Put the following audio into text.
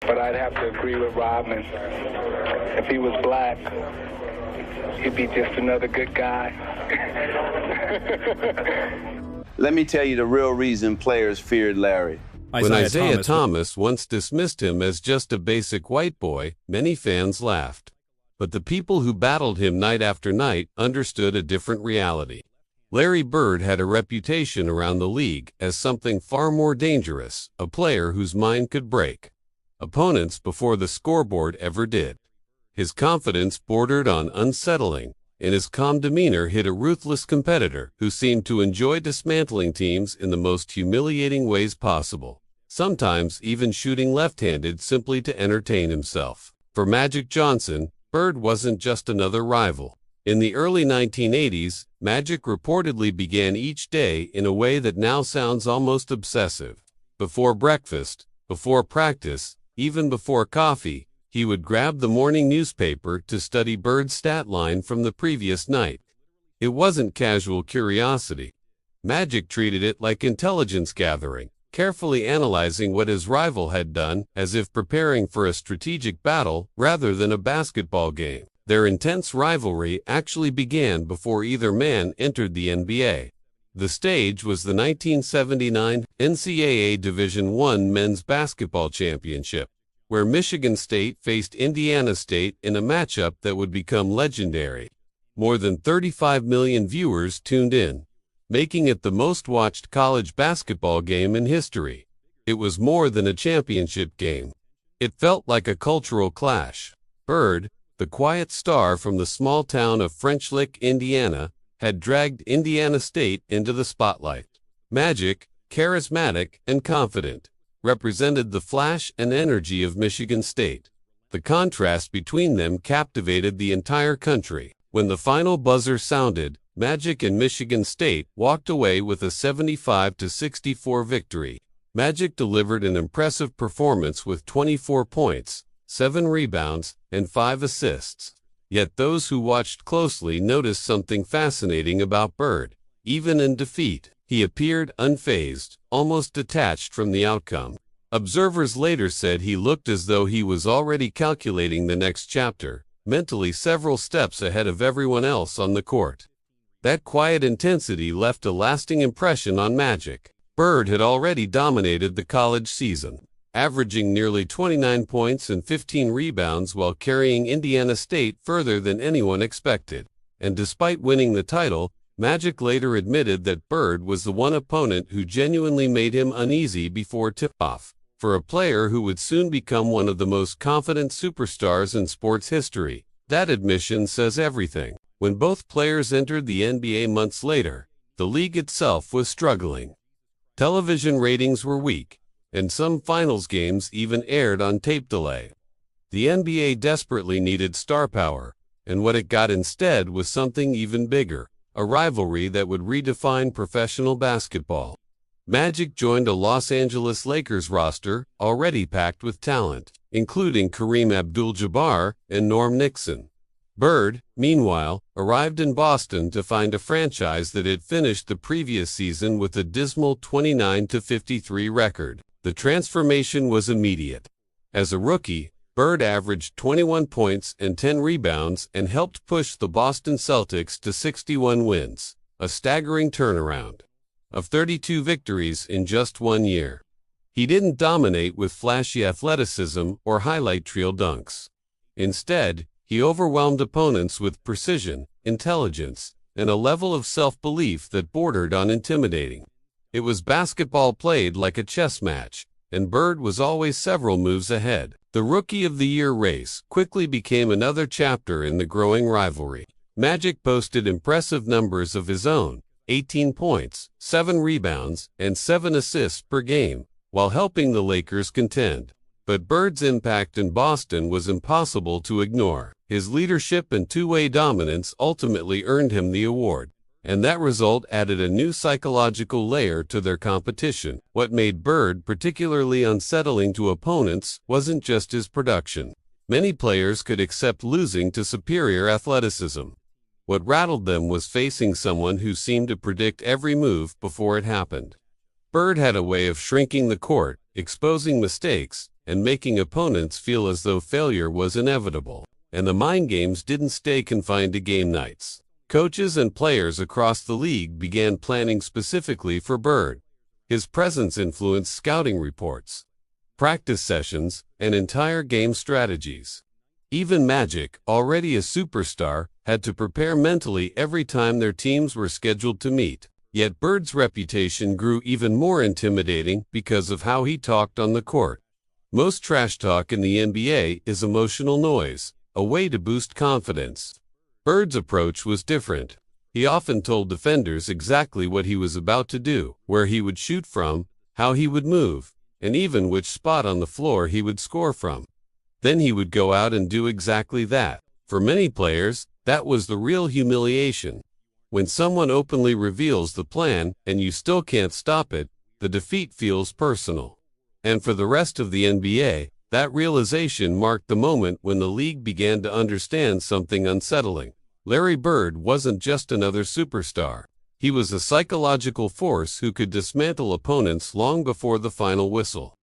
But I'd have to agree with Rodman. If he was black, he'd be just another good guy. Let me tell you the real reason players feared Larry. When Isaiah Thomas once dismissed him as just a basic white boy, many fans laughed. But the people who battled him night after night understood a different reality. Larry Bird had a reputation around the league as something far more dangerous, a player whose mind could break opponents before the scoreboard ever did. His confidence bordered on unsettling, and his calm demeanor hid a ruthless competitor who seemed to enjoy dismantling teams in the most humiliating ways possible, sometimes even shooting left-handed simply to entertain himself. For Magic Johnson, Bird wasn't just another rival. In the early 1980s, Magic reportedly began each day in a way that now sounds almost obsessive. Before breakfast, before practice, even before coffee, he would grab the morning newspaper to study Bird's stat line from the previous night. It wasn't casual curiosity. Magic treated it like intelligence gathering, carefully analyzing what his rival had done as if preparing for a strategic battle rather than a basketball game. Their intense rivalry actually began before either man entered the NBA. The stage was the 1979 NCAA Division I Men's Basketball Championship, where Michigan State faced Indiana State in a matchup that would become legendary. More than 35 million viewers tuned in, making it the most-watched college basketball game in history. It was more than a championship game. It felt like a cultural clash. Bird, the quiet star from the small town of French Lick, Indiana, had dragged Indiana State into the spotlight. Magic, charismatic and confident, represented the flash and energy of Michigan State. The contrast between them captivated the entire country. When the final buzzer sounded, Magic and Michigan State walked away with a 75-64 victory. Magic delivered an impressive performance with 24 points, 7 rebounds, and 5 assists. Yet those who watched closely noticed something fascinating about Bird. Even in defeat, he appeared unfazed, almost detached from the outcome. Observers later said he looked as though he was already calculating the next chapter, mentally several steps ahead of everyone else on the court. That quiet intensity left a lasting impression on Magic. Bird had already dominated the college season, averaging nearly 29 points and 15 rebounds while carrying Indiana State further than anyone expected. And despite winning the title, Magic later admitted that Bird was the one opponent who genuinely made him uneasy before tip-off. For a player who would soon become one of the most confident superstars in sports history, that admission says everything. When both players entered the NBA months later, the league itself was struggling. Television ratings were weak, and some finals games even aired on tape delay. The NBA desperately needed star power, and what it got instead was something even bigger, a rivalry that would redefine professional basketball. Magic joined a Los Angeles Lakers roster already packed with talent, including Kareem Abdul-Jabbar and Norm Nixon. Bird, meanwhile, arrived in Boston to find a franchise that had finished the previous season with a dismal 29-53 record. The transformation was immediate. As a rookie, Bird averaged 21 points and 10 rebounds and helped push the Boston Celtics to 61 wins, a staggering turnaround of 32 victories in just 1 year. He didn't dominate with flashy athleticism or highlight reel dunks. Instead, he overwhelmed opponents with precision, intelligence, and a level of self-belief that bordered on intimidating. It was basketball played like a chess match, and Bird was always several moves ahead. The Rookie of the Year race quickly became another chapter in the growing rivalry. Magic posted impressive numbers of his own, 18 points, 7 rebounds, and 7 assists per game, while helping the Lakers contend. But Bird's impact in Boston was impossible to ignore. His leadership and two-way dominance ultimately earned him the award, and that result added a new psychological layer to their competition. What made Bird particularly unsettling to opponents wasn't just his production. Many players could accept losing to superior athleticism. What rattled them was facing someone who seemed to predict every move before it happened. Bird had a way of shrinking the court, exposing mistakes, and making opponents feel as though failure was inevitable. And the mind games didn't stay confined to game nights. Coaches and players across the league began planning specifically for Bird. His presence influenced scouting reports, practice sessions, and entire game strategies. Even Magic, already a superstar, had to prepare mentally every time their teams were scheduled to meet. Yet Bird's reputation grew even more intimidating because of how he talked on the court. Most trash talk in the NBA is emotional noise, a way to boost confidence. Bird's approach was different. He often told defenders exactly what he was about to do, where he would shoot from, how he would move, and even which spot on the floor he would score from. Then he would go out and do exactly that. For many players, that was the real humiliation. When someone openly reveals the plan and you still can't stop it, the defeat feels personal. And for the rest of the NBA, that realization marked the moment when the league began to understand something unsettling. Larry Bird wasn't just another superstar. He was a psychological force who could dismantle opponents long before the final whistle.